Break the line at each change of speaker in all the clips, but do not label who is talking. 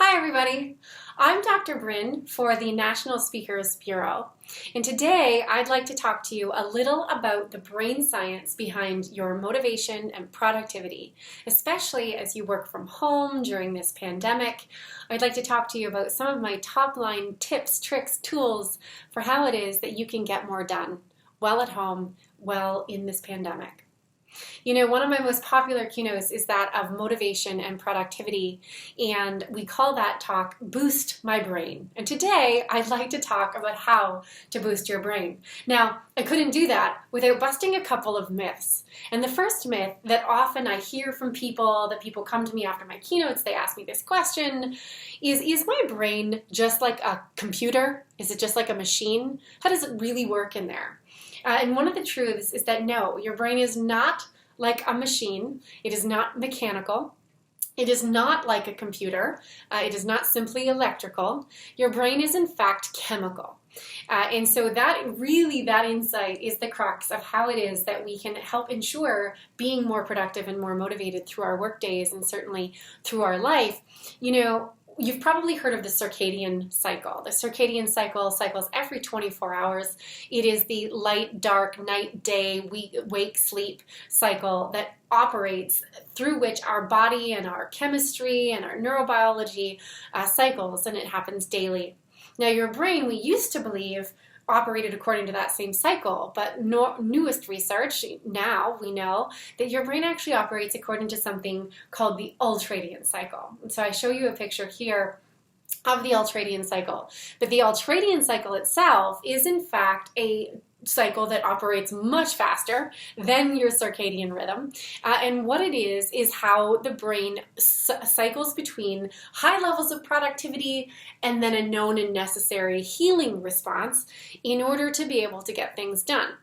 Hi everybody, I'm Dr. Brynn for the National Speakers Bureau, and today I'd like to talk to you a little about the brain science behind your motivation and productivity, especially as you work from home during this pandemic. I'd like to talk to you about some of my top-line tips, tricks, tools for how it is that you can get more done while at home, while in this pandemic. You know, one of my most popular keynotes is that of motivation and productivity, and we call that talk Boost My Brain. And today, I'd like to talk about how to boost your brain. Now, I couldn't do that without busting a couple of myths. And the first myth that often I hear from people, that people come to me after my keynotes, they ask me this question, is my brain just like a computer? Is it just like a machine? How does it really work in there? And one of the truths is that no, your brain is not like a machine. It is not mechanical. It is not like a computer. It is not simply electrical. Your brain is in fact chemical. And so that insight is the crux of how it is that we can help ensure being more productive and more motivated through our work days and certainly through our life. You know, you've probably heard of the circadian cycle. The circadian cycle cycles every 24 hours. It is the light, dark, night, day, wake, sleep cycle that operates through which our body and our chemistry and our neurobiology cycles, and it happens daily. Now, your brain, we used to believe, operated according to that same cycle, but newest research, now we know that your brain actually operates according to something called the Ultradian Cycle. And so I show you a picture here of the Ultradian Cycle. But the Ultradian Cycle itself is in fact a cycle that operates much faster than your circadian rhythm. And what it is how the brain cycles between high levels of productivity and then a known and necessary healing response in order to be able to get things done.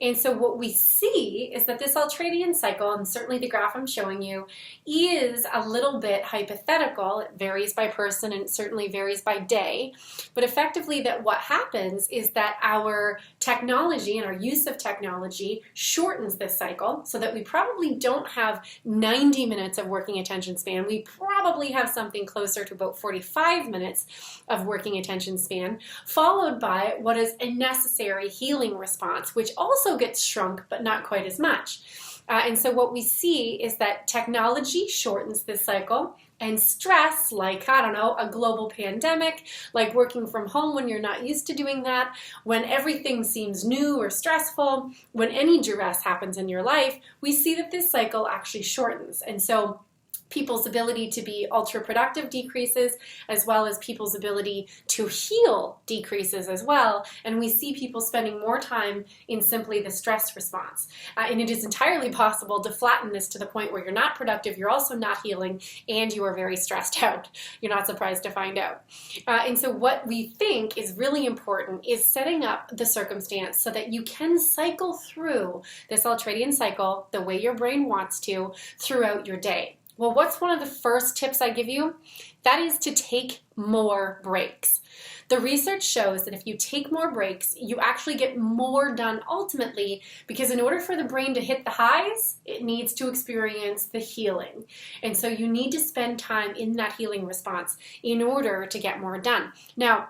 And so what we see is that this Ultradian cycle, and certainly the graph I'm showing you, is a little bit hypothetical. It varies by person and it certainly varies by day. But effectively that what happens is that our technology and our use of technology shortens this cycle so that we probably don't have 90 minutes of working attention span. We probably have something closer to about 45 minutes of working attention span, followed by what is a necessary healing response, which also gets shrunk, but not quite as much. And so what we see is that technology shortens this cycle, and stress, like, I don't know, a global pandemic, like working from home when you're not used to doing that, when everything seems new or stressful, when any duress happens in your life, we see that this cycle actually shortens. And so people's ability to be ultra productive decreases, as well as people's ability to heal decreases as well. And we see people spending more time in simply the stress response. And it is entirely possible to flatten this to the point where you're not productive, you're also not healing, and you are very stressed out. You're not surprised to find out. And so what we think is really important is setting up the circumstance so that you can cycle through this Ultradian cycle the way your brain wants to throughout your day. Well, what's one of the first tips I give you? That is to take more breaks. The research shows that if you take more breaks, you actually get more done ultimately, because in order for the brain to hit the highs, it needs to experience the healing. And so you need to spend time in that healing response in order to get more done. Now,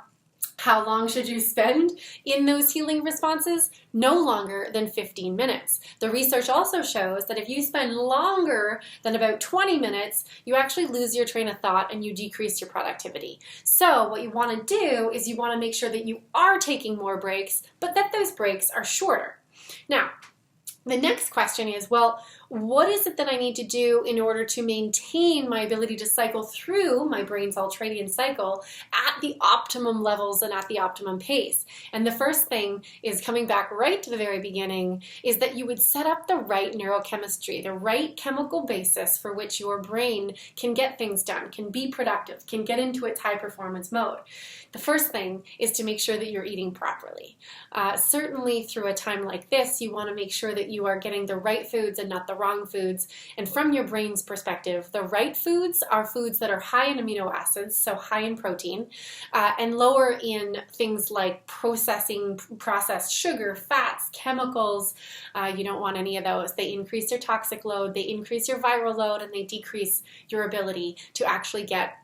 how long should you spend in those healing responses? No longer than 15 minutes. The research also shows that if you spend longer than about 20 minutes, you actually lose your train of thought and you decrease your productivity. So what you want to do is you want to make sure that you are taking more breaks, but that those breaks are shorter. Now, the next question is, well, what is it that I need to do in order to maintain my ability to cycle through my brain's Ultradian cycle at the optimum levels and at the optimum pace? And the first thing is, coming back right to the very beginning, is that you would set up the right neurochemistry, the right chemical basis for which your brain can get things done, can be productive, can get into its high performance mode. The first thing is to make sure that you're eating properly. Certainly through a time like this, you want to make sure that you are getting the right foods and not the wrong foods. And from your brain's perspective, the right foods are foods that are high in amino acids, so high in protein, and lower in things like processed sugar, fats, chemicals. You don't want any of those. They increase your toxic load, they increase your viral load, and they decrease your ability to actually get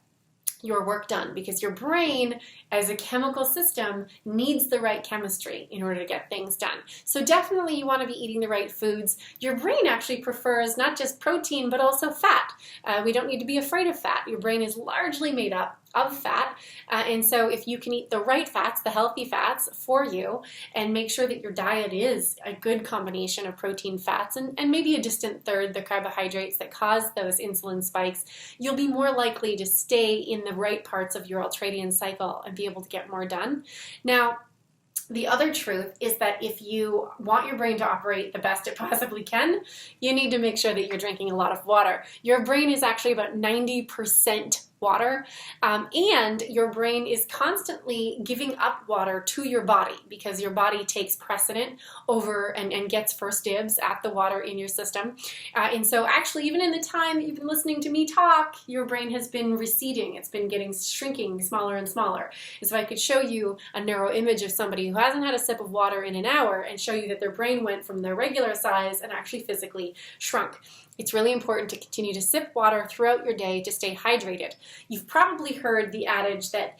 your work done, because your brain as a chemical system needs the right chemistry in order to get things done. So definitely you want to be eating the right foods. Your brain actually prefers not just protein but also fat. We don't need to be afraid of fat. Your brain is largely made up of fat, and so if you can eat the right fats, the healthy fats for you, and make sure that your diet is a good combination of protein, fats, and maybe a distant third, the carbohydrates that cause those insulin spikes, you'll be more likely to stay in the right parts of your ultradian cycle and be able to get more done. Now, the other truth is that if you want your brain to operate the best it possibly can, you need to make sure that you're drinking a lot of water. Your brain is actually about 90% water, and your brain is constantly giving up water to your body because your body takes precedent over and gets first dibs at the water in your system. And so actually, even in the time that you've been listening to me talk, your brain has been receding. It's been shrinking smaller and smaller. And so I could show you a neuro image of somebody who hasn't had a sip of water in an hour and show you that their brain went from their regular size and actually physically shrunk. It's really important to continue to sip water throughout your day to stay hydrated. You've probably heard the adage that,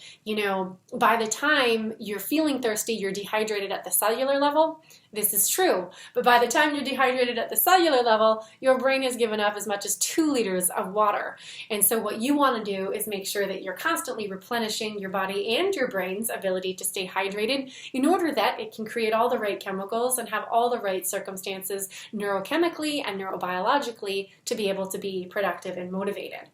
by the time you're feeling thirsty, you're dehydrated at the cellular level. This is true, but by the time you're dehydrated at the cellular level, your brain has given up as much as 2 liters of water. And so what you want to do is make sure that you're constantly replenishing your body and your brain's ability to stay hydrated in order that it can create all the right chemicals and have all the right circumstances neurochemically and neurobiologically to be able to be productive and motivated.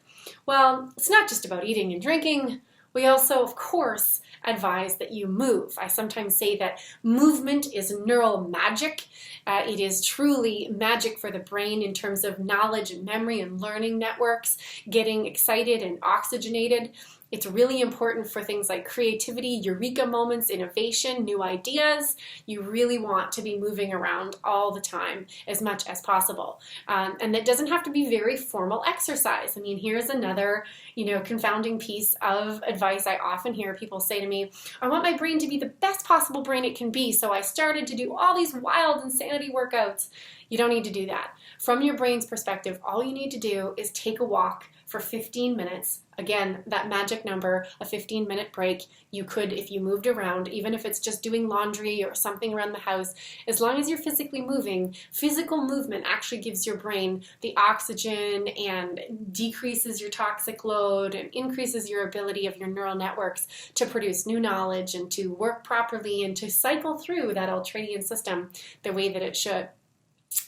Well, it's not just about eating and drinking. We also, of course, advise that you move. I sometimes say that movement is neural magic. It is truly magic for the brain in terms of knowledge and memory and learning networks, getting excited and oxygenated. It's really important for things like creativity, eureka moments, innovation, new ideas. You really want to be moving around all the time as much as possible. And that doesn't have to be very formal exercise. I mean, here's another, confounding piece of advice I often hear people say to me, I want my brain to be the best possible brain it can be, so I started to do all these wild insanity workouts. You don't need to do that. From your brain's perspective, all you need to do is take a walk for 15 minutes. Again, that magic number, a 15-minute break, you could, if you moved around, even if it's just doing laundry or something around the house, as long as you're physically moving, physical movement actually gives your brain the oxygen and decreases your toxic load and increases your ability of your neural networks to produce new knowledge and to work properly and to cycle through that ultradian system the way that it should.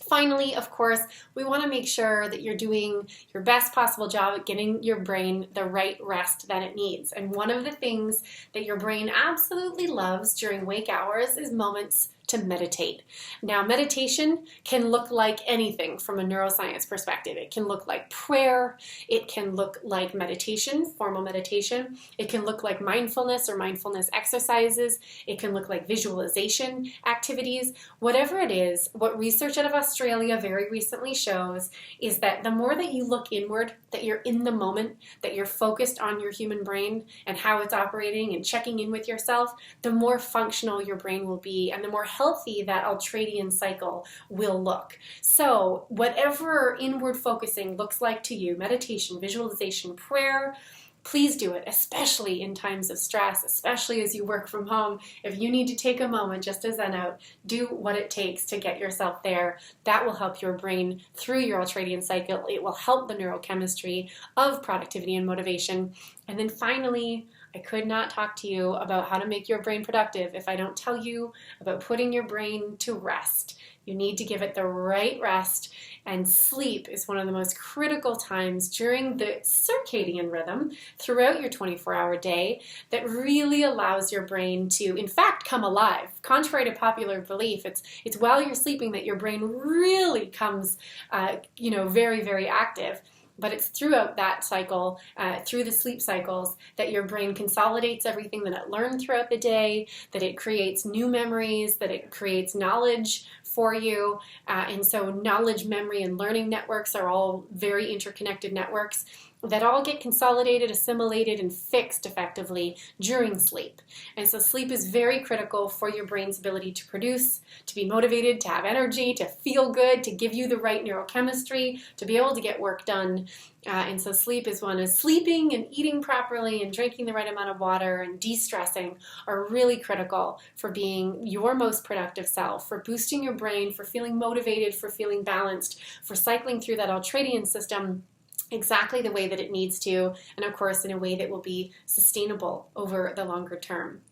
Finally, of course, we want to make sure that you're doing your best possible job at getting your brain the right rest that it needs. And one of the things that your brain absolutely loves during wake hours is moments to meditate. Now, meditation can look like anything from a neuroscience perspective. It can look like prayer. It can look like meditation, formal meditation. It can look like mindfulness or mindfulness exercises. It can look like visualization activities. Whatever it is, what research out of Australia very recently shows is that the more that you look inward, that you're in the moment, that you're focused on your human brain and how it's operating and checking in with yourself, the more functional your brain will be and the more healthy that ultradian cycle will look. So whatever inward focusing looks like to you, meditation, visualization, prayer, please do it, especially in times of stress, especially as you work from home. If you need to take a moment just to zen out, do what it takes to get yourself there. That will help your brain through your ultradian cycle. It will help the neurochemistry of productivity and motivation. And then finally, I could not talk to you about how to make your brain productive if I don't tell you about putting your brain to rest. You need to give it the right rest, and sleep is one of the most critical times during the circadian rhythm throughout your 24-hour day that really allows your brain to, in fact, come alive. Contrary to popular belief, it's while you're sleeping that your brain really comes, very, very active. But it's throughout that cycle, through the sleep cycles, that your brain consolidates everything that it learned throughout the day, that it creates new memories, that it creates knowledge for you. And so knowledge, memory, and learning networks are all very interconnected networks. that all get consolidated, assimilated, and fixed effectively during sleep. And so sleep is very critical for your brain's ability to produce, to be motivated, to have energy, to feel good, to give you the right neurochemistry, to be able to get work done. And so sleep is one. Is sleeping and eating properly and drinking the right amount of water and de-stressing are really critical for being your most productive self, for boosting your brain, for feeling motivated, for feeling balanced, for cycling through that ultradian system exactly the way that it needs to, and of course in a way that will be sustainable over the longer term.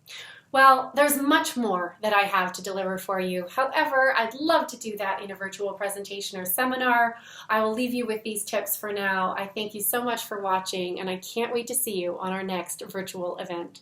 Well, there's much more that I have to deliver for you. However, I'd love to do that in a virtual presentation or seminar. I will leave you with these tips for now. I thank you so much for watching, and I can't wait to see you on our next virtual event.